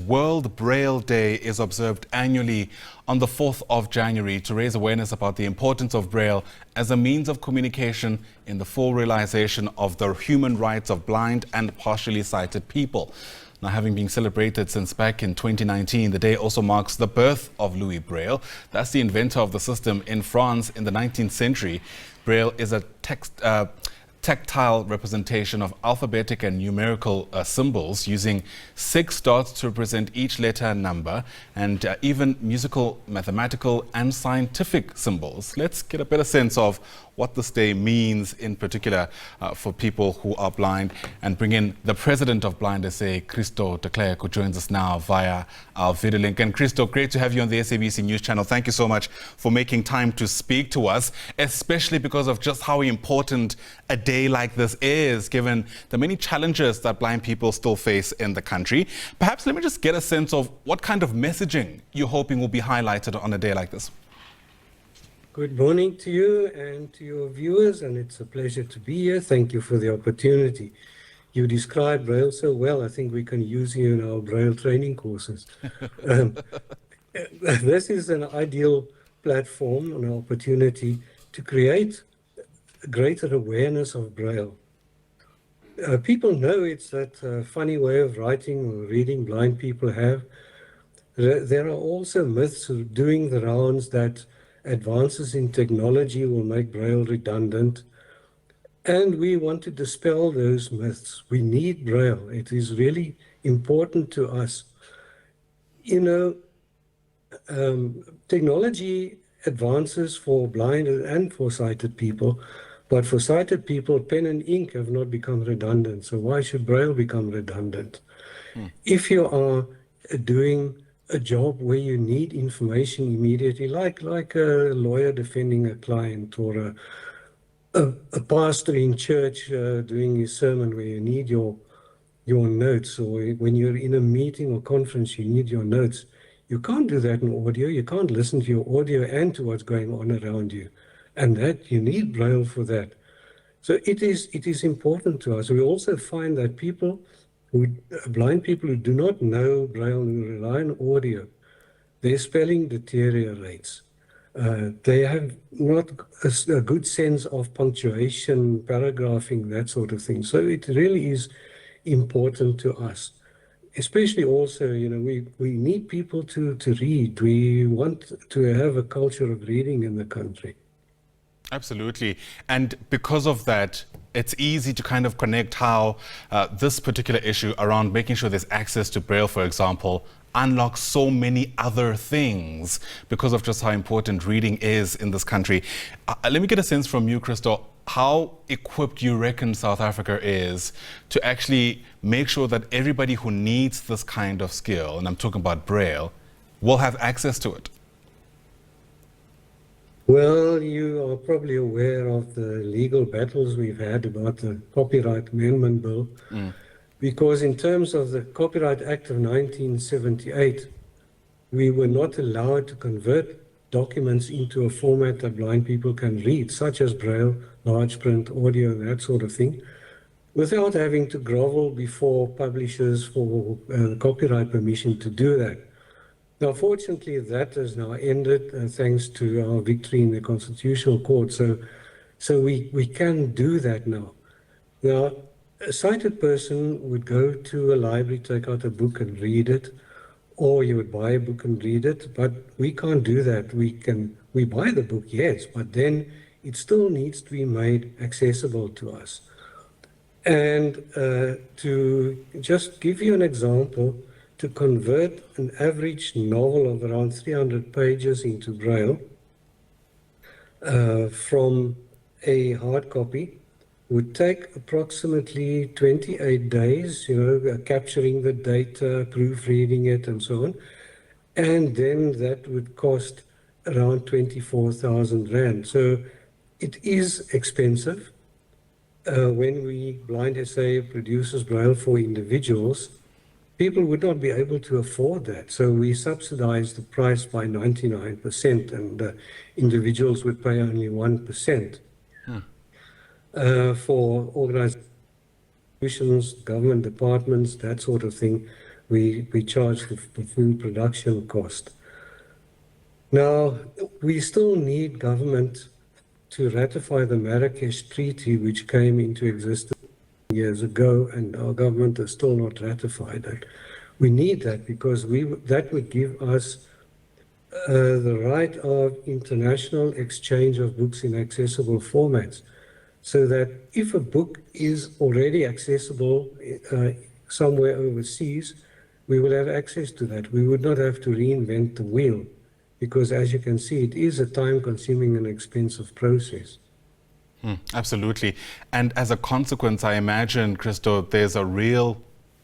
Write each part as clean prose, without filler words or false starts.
World Braille Day is observed annually on the 4th of January to raise awareness about the importance of Braille as a means of communication in the full realization of the human rights of blind and partially sighted people. Now, having been celebrated since back in 2019, the day also marks the birth of Louis Braille. That's the inventor of the system in France in the 19th century. Braille is a tactile representation of alphabetic and numerical symbols using 6 dots to represent each letter and number, and even musical, mathematical and scientific symbols. Let's get a better sense of what this day means in particular for people who are blind, and bring in the president of Blind SA, Christo de Klerk, who joins us now via our video link. And Christo, great to have you on the SABC News Channel. Thank you so much for making time to speak to us, especially because of just how important a day like this is, given the many challenges that blind people still face in the country. Perhaps let me just get a sense of what kind of messaging you're hoping will be highlighted on a day like this. Good morning to you and to your viewers, and it's a pleasure to be here. Thank you for the opportunity. You described Braille so well. I think we can use you in our Braille training courses. This is an ideal platform, an opportunity to create a greater awareness of Braille. People know it's that funny way of writing or reading blind people have. There are also myths doing the rounds that advances in technology will make Braille redundant. And we want to dispel those myths. We need Braille. It is really important to us. You know, technology advances for blind and for sighted people, but for sighted people, pen and ink have not become redundant. So why should Braille become redundant? If you are doing a job where you need information immediately, like a lawyer defending a client, or a pastor in church doing his sermon where you need your notes, or when you're in a meeting or conference, you need your notes. You can't do that in audio. You can't listen to your audio and to what's going on around you. And that you need Braille for that. So it is important to us. We also find that blind people who do not know Braille and who rely on audio, their spelling deteriorates. They have not a good sense of punctuation, paragraphing, that sort of thing. So it really is important to us. Especially also, you know, we need people to read. We want to have a culture of reading in the country. Absolutely. And because of that, it's easy to kind of connect how this particular issue around making sure there's access to Braille, for example, unlocks so many other things because of just how important reading is in this country. Let me get a sense from you, Christo, how equipped you reckon South Africa is to actually make sure that everybody who needs this kind of skill, and I'm talking about Braille, will have access to it. Well, you are probably aware of the legal battles we've had about the Copyright Amendment Bill, because in terms of the Copyright Act of 1978, we were not allowed to convert documents into a format that blind people can read, such as Braille, large print, audio, that sort of thing, without having to grovel before publishers for copyright permission to do that. Now, fortunately, that has now ended thanks to our victory in the Constitutional Court. So we can do that now. Now, a sighted person would go to a library, take out a book and read it, or you would buy a book and read it, but we can't do that. We buy the book, yes, but then it still needs to be made accessible to us. And to just give you an example, to convert an average novel of around 300 pages into Braille from a hard copy would take approximately 28 days, you know, capturing the data, proofreading it, and so on. And then that would cost around 24,000 Rand. So it is expensive. When Blind SA produces Braille for individuals, people would not be able to afford that. So we subsidize the price by 99%, and individuals would pay only 1%. For organizations, government departments, that sort of thing, we charge the full production cost. Now, we still need government to ratify the Marrakesh Treaty, which came into existence years ago, and our government has still not ratified that. We need that because that would give us the right of international exchange of books in accessible formats, so that if a book is already accessible somewhere overseas, we will have access to that. We would not have to reinvent the wheel, because as you can see, it is a time-consuming and expensive process. Absolutely. And as a consequence, I imagine, Christo, there's a real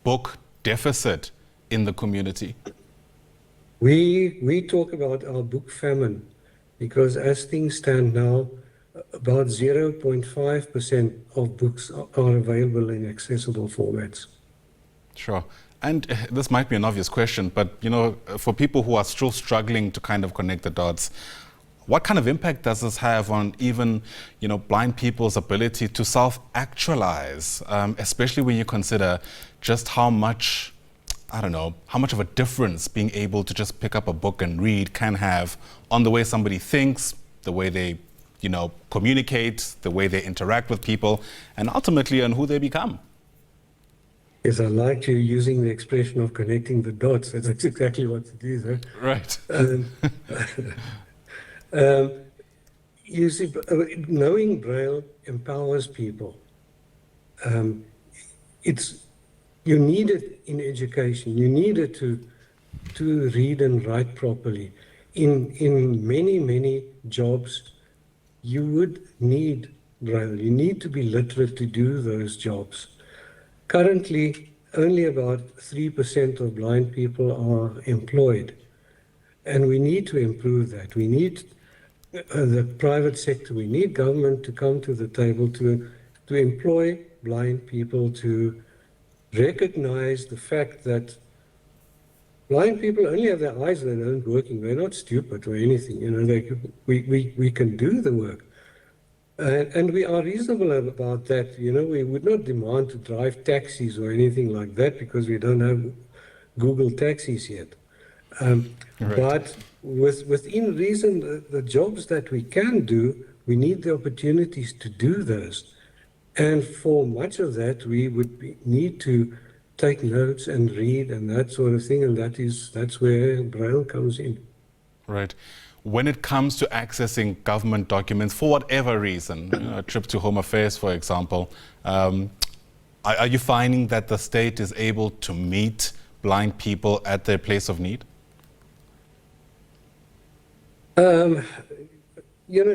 book deficit in the community. We talk about our book famine, because as things stand now, about 0.5% of books are available in accessible formats. Sure. And this might be an obvious question, but for people who are still struggling to kind of connect the dots, what kind of impact does this have on even, blind people's ability to self-actualize, especially when you consider just how much of a difference being able to just pick up a book and read can have on the way somebody thinks, the way they, communicate, the way they interact with people, and ultimately on who they become. Yes, I liked you using the expression of connecting the dots. That's exactly what it is. Huh? Right. You see, knowing Braille empowers people. You need it in education. You need it to read and write properly. In many jobs, you would need Braille. You need to be literate to do those jobs. Currently, only about 3% of blind people are employed, and we need to improve that. We need the private sector, we need government to come to the table to employ blind people, to recognize the fact that blind people only have their eyes and they aren't working. They're not stupid or anything. We can do the work. And we are reasonable about that. We would not demand to drive taxis or anything like that, because we don't have Google taxis yet. Right. But within reason, the jobs that we can do, we need the opportunities to do those. And for much of that, we would need to take notes and read and that sort of thing. And that's where Braille comes in. Right. When it comes to accessing government documents, for whatever reason, a trip to Home Affairs, for example, are you finding that the state is able to meet blind people at their place of need?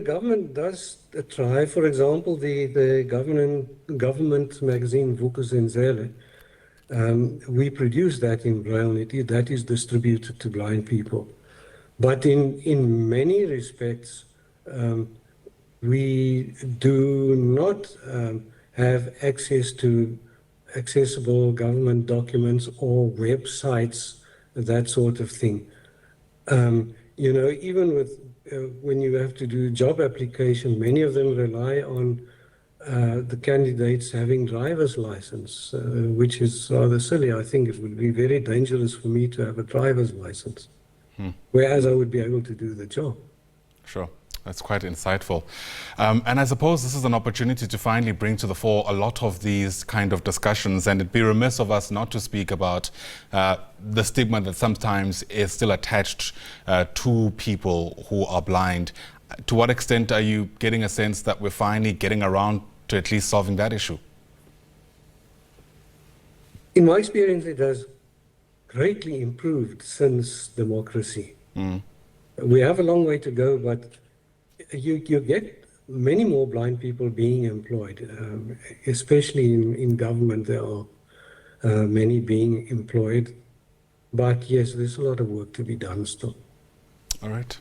Government does try. For example, the government magazine Vuk'uzenzele, we produce that in Braille, and that is distributed to blind people. But in many respects, we do not have access to accessible government documents or websites, that sort of thing. Even with when you have to do job application, many of them rely on the candidates having driver's license, which is rather silly. I think it would be very dangerous for me to have a driver's license. Whereas I would be able to do the job. Sure. That's quite insightful. And I suppose this is an opportunity to finally bring to the fore a lot of these kind of discussions, and it'd be remiss of us not to speak about the stigma that sometimes is still attached to people who are blind. To what extent are you getting a sense that we're finally getting around to at least solving that issue? In my experience, it has greatly improved since democracy. We have a long way to go, but you get many more blind people being employed, especially in government. There are many being employed, but yes, there's a lot of work to be done still. All right.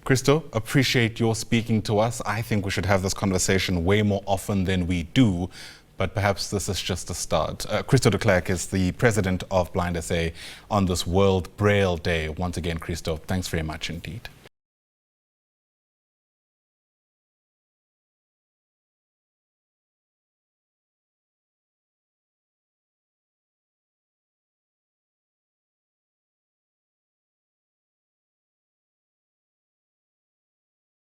Christo, appreciate your speaking to us. I think we should have this conversation way more often than we do, but perhaps this is just a start. Christo de Klerk is the president of Blind SA on this World Braille Day. Once again, Christo, thanks very much indeed.